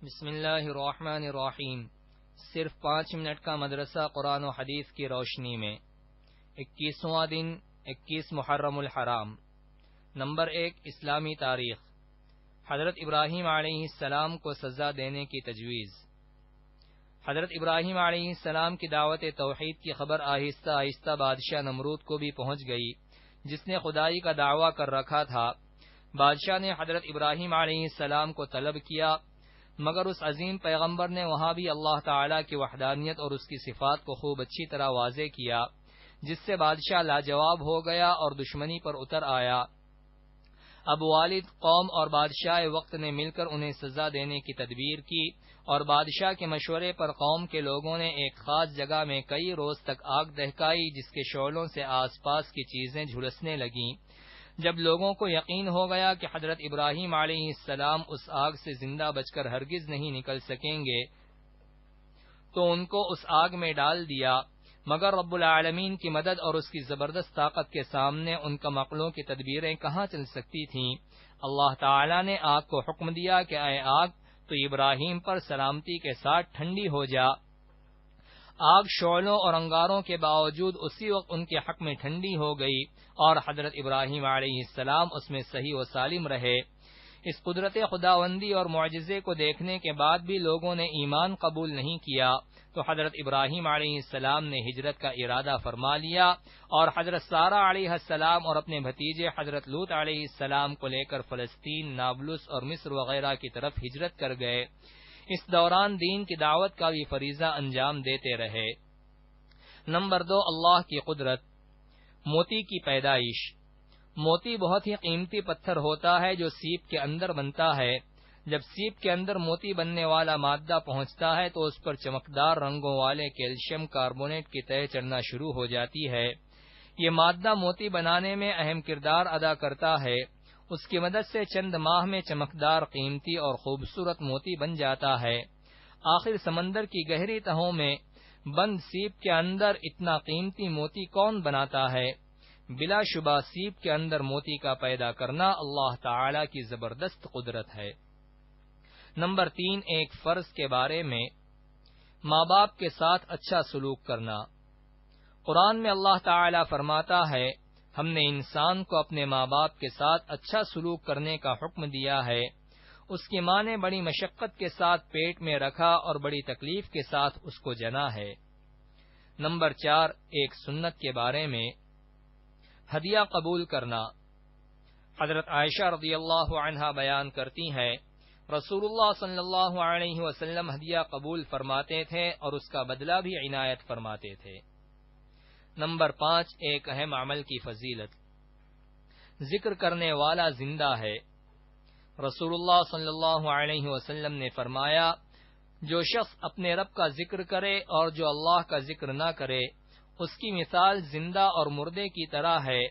بسم اللہ الرحمن الرحیم۔ صرف 5 منٹ کا مدرسہ قرآن و حدیث کی روشنی میں 21واں دن 21 محرم الحرام۔ نمبر 1، اسلامی تاریخ۔ حضرت ابراہیم علیہ السلام کو سزا دینے کی تجویز۔ حضرت ابراہیم علیہ السلام کی دعوت توحید کی خبر آہستہ آہستہ بادشاہ نمرود کو بھی پہنچ گئی، جس نے خدائی کا دعویٰ کر رکھا تھا۔ بادشاہ نے حضرت ابراہیم علیہ السلام کو طلب کیا، مگر اس عظیم پیغمبر نے وہاں بھی اللہ تعالیٰ کی وحدانیت اور اس کی صفات کو خوب اچھی طرح واضح کیا، جس سے بادشاہ لاجواب ہو گیا اور دشمنی پر اتر آیا۔ اب والد، قوم اور بادشاہ وقت نے مل کر انہیں سزا دینے کی تدبیر کی، اور بادشاہ کے مشورے پر قوم کے لوگوں نے ایک خاص جگہ میں کئی روز تک آگ دہکائی، جس کے شعلوں سے آس پاس کی چیزیں جھلسنے لگیں۔ جب لوگوں کو یقین ہو گیا کہ حضرت ابراہیم علیہ السلام اس آگ سے زندہ بچ کر ہرگز نہیں نکل سکیں گے، تو ان کو اس آگ میں ڈال دیا، مگر رب العالمین کی مدد اور اس کی زبردست طاقت کے سامنے ان کا مقلوں کی تدبیریں کہاں چل سکتی تھیں۔ اللہ تعالی نے آگ کو حکم دیا کہ اے آگ، تو ابراہیم پر سلامتی کے ساتھ ٹھنڈی ہو جا۔ آگ شعلوں اور انگاروں کے باوجود اسی وقت ان کے حق میں ٹھنڈی ہو گئی، اور حضرت ابراہیم علیہ السلام اس میں صحیح و سالم رہے۔ اس قدرت خداوندی اور معجزے کو دیکھنے کے بعد بھی لوگوں نے ایمان قبول نہیں کیا، تو حضرت ابراہیم علیہ السلام نے ہجرت کا ارادہ فرما لیا، اور حضرت سارہ علیہ السلام اور اپنے بھتیجے حضرت لوط علیہ السلام کو لے کر فلسطین، نابلس اور مصر وغیرہ کی طرف ہجرت کر گئے۔ اس دوران دین کی دعوت کا بھی فریضہ انجام دیتے رہے۔ نمبر 2، اللہ کی قدرت۔ موتی کی پیدائش۔ موتی بہت ہی قیمتی پتھر ہوتا ہے جو سیپ کے اندر بنتا ہے۔ جب سیپ کے اندر موتی بننے والا مادہ پہنچتا ہے تو اس پر چمکدار رنگوں والے کیلشیم کاربونیٹ کی تہ چڑھنا شروع ہو جاتی ہے۔ یہ مادہ موتی بنانے میں اہم کردار ادا کرتا ہے۔ اس کی مدد سے چند ماہ میں چمکدار، قیمتی اور خوبصورت موتی بن جاتا ہے۔ آخر سمندر کی گہری تہوں میں بند سیپ کے اندر اتنا قیمتی موتی کون بناتا ہے؟ بلا شبہ سیپ کے اندر موتی کا پیدا کرنا اللہ تعالی کی زبردست قدرت ہے۔ نمبر 3، ایک فرض کے بارے میں، ماں باپ کے ساتھ اچھا سلوک کرنا۔ قرآن میں اللہ تعالی فرماتا ہے، ہم نے انسان کو اپنے ماں باپ کے ساتھ اچھا سلوک کرنے کا حکم دیا ہے۔ اس کی ماں نے بڑی مشقت کے ساتھ پیٹ میں رکھا اور بڑی تکلیف کے ساتھ اس کو جنا ہے۔ نمبر 4، ایک سنت کے بارے میں، ہدیہ قبول کرنا۔ حضرت عائشہ رضی اللہ عنہا بیان کرتی ہیں، رسول اللہ صلی اللہ علیہ وسلم ہدیہ قبول فرماتے تھے اور اس کا بدلہ بھی عنایت فرماتے تھے۔ نمبر 5، ایک اہم عمل کی فضیلت۔ ذکر کرنے والا زندہ ہے۔ رسول اللہ صلی اللہ علیہ وسلم نے فرمایا، جو شخص اپنے رب کا ذکر کرے اور جو اللہ کا ذکر نہ کرے، اس کی مثال زندہ اور مردے کی طرح ہے،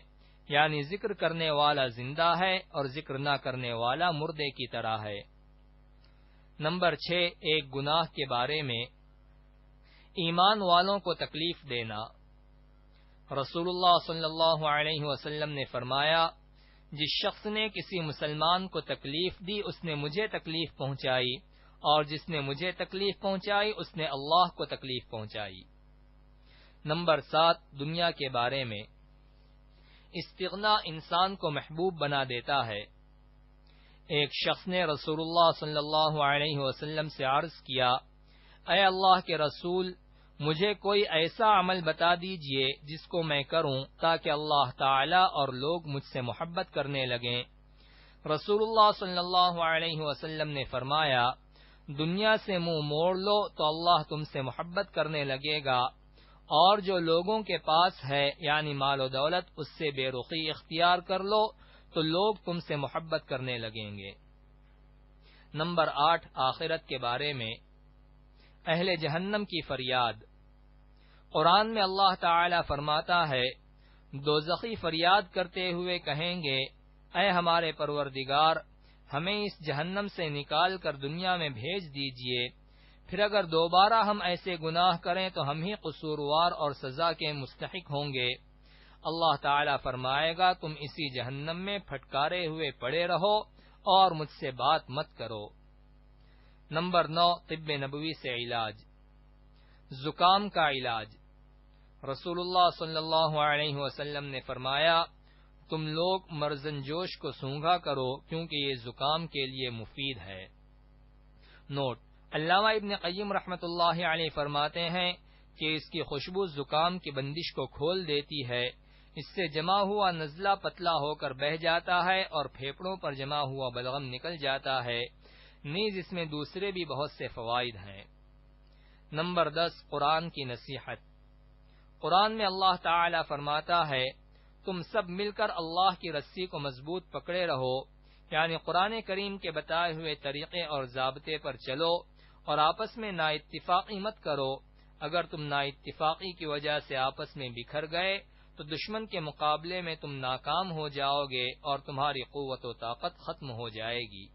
یعنی ذکر کرنے والا زندہ ہے اور ذکر نہ کرنے والا مردے کی طرح ہے۔ نمبر 6، ایک گناہ کے بارے میں، ایمان والوں کو تکلیف دینا۔ رسول اللہ صلی اللہ علیہ وسلم نے فرمایا، جس شخص نے کسی مسلمان کو تکلیف دی اس نے مجھے تکلیف پہنچائی، اور جس نے مجھے تکلیف پہنچائی اس نے اللہ کو تکلیف پہنچائی۔ نمبر 7، دنیا کے بارے میں، استغنا انسان کو محبوب بنا دیتا ہے۔ ایک شخص نے رسول اللہ صلی اللہ علیہ وسلم سے عرض کیا، اے اللہ کے رسول، مجھے کوئی ایسا عمل بتا دیجئے جس کو میں کروں تاکہ اللہ تعالی اور لوگ مجھ سے محبت کرنے لگیں۔ رسول اللہ صلی اللہ علیہ وسلم نے فرمایا، دنیا سے منہ موڑ لو تو اللہ تم سے محبت کرنے لگے گا، اور جو لوگوں کے پاس ہے یعنی مال و دولت، اس سے بے رخی اختیار کر لو تو لوگ تم سے محبت کرنے لگیں گے۔ نمبر 8، آخرت کے بارے میں، اہل جہنم کی فریاد۔ قرآن میں اللہ تعالی فرماتا ہے، دوزخی فریاد کرتے ہوئے کہیں گے، اے ہمارے پروردگار، ہمیں اس جہنم سے نکال کر دنیا میں بھیج دیجئے، پھر اگر دوبارہ ہم ایسے گناہ کریں تو ہم ہی قصوروار اور سزا کے مستحق ہوں گے۔ اللہ تعالی فرمائے گا، تم اسی جہنم میں پھٹکارے ہوئے پڑے رہو اور مجھ سے بات مت کرو۔ نمبر 9 طب نبوی سے علاج۔ زکام کا علاج۔ رسول اللہ صلی اللہ علیہ وسلم نے فرمایا، تم لوگ مرزن جوش کو سونگھا کرو کیونکہ یہ زکام کے لیے مفید ہے۔ نوٹ: علامہ ابن قیم رحمۃ اللہ علیہ فرماتے ہیں کہ اس کی خوشبو زکام کی بندش کو کھول دیتی ہے، اس سے جمع ہوا نزلہ پتلا ہو کر بہہ جاتا ہے اور پھیپھڑوں پر جمع ہوا بلغم نکل جاتا ہے، نیز اس میں دوسرے بھی بہت سے فوائد ہیں۔ نمبر 10 قرآن کی نصیحت۔ قرآن میں اللہ تعالی فرماتا ہے، تم سب مل کر اللہ کی رسی کو مضبوط پکڑے رہو، یعنی قرآن کریم کے بتائے ہوئے طریقے اور ضابطے پر چلو اور آپس میں نا اتفاقی مت کرو۔ اگر تم نا اتفاقی کی وجہ سے آپس میں بکھر گئے تو دشمن کے مقابلے میں تم ناکام ہو جاؤ گے اور تمہاری قوت و طاقت ختم ہو جائے گی۔